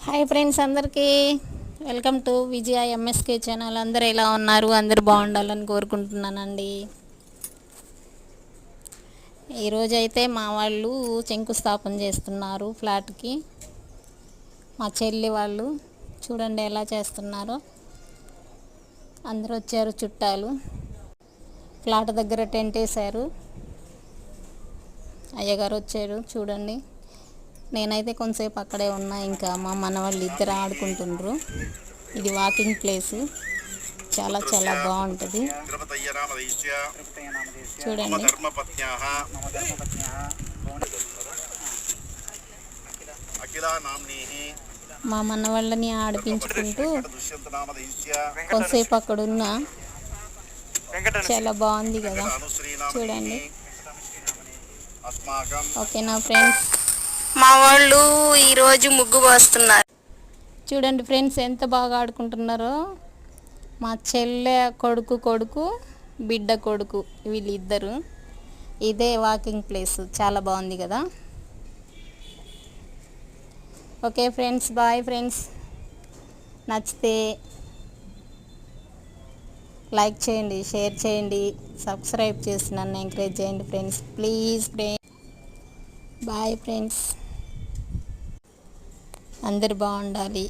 Hi friends అందరికీ welcome to Vijaya MSK channel. అందరూ ఎలా ఉన్నారు? అందరూ బాగుండాలని కోరుకుంటున్నానండి. ఈరోజైతే మా వాళ్ళు శంకుస్థాపన చేస్తున్నారు ఫ్లాట్కి. మా చెల్లి వాళ్ళు చూడండి ఎలా చేస్తున్నారో. అందరూ వచ్చారు చుట్టాలు. ఫ్లాట్ దగ్గర టెంట్ వేశారు. అయ్యగారు వచ్చారు చూడండి. నేనైతే కొంతసేపు అక్కడే ఉన్నా. ఇంకా మా మనవాళ్ళు ఇద్దరు ఆడుకుంటుండ్రు. ఇది వాకింగ్ ప్లేస్, చాలా చాలా బాగుంటుంది చూడండి. మా మనవాళ్ళని ఆడిపించుకుంటూ కొంతసేపు అక్కడ ఉన్నా. చాలా బాగుంది కదా చూడండి. ఓకేనా ఫ్రెండ్స్, మా వాళ్ళు ఈరోజు ముగ్గు పోస్తున్నారు. చూడండి ఫ్రెండ్స్ ఎంత బాగా ఆడుకుంటున్నారో. మా చెల్లె కొడుకు బిడ్డ కొడుకు వీళ్ళిద్దరు. ఇదే వాకింగ్ ప్లేస్, చాలా బాగుంది కదా. Okay friends, bye friends. నచ్చితే లైక్ చేయండి, షేర్ చేయండి, సబ్స్క్రైబ్ చేసి నన్ను ఎంకరేజ్ చేయండి friends. Please friends, bye friends. అందరు బాగుండాలి,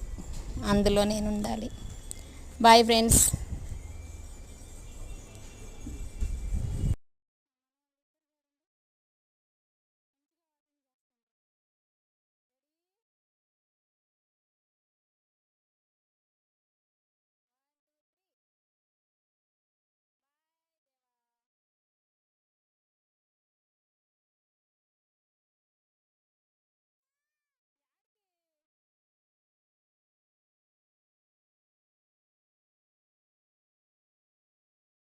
అందులో నేను ఉండాలి. Bye friends.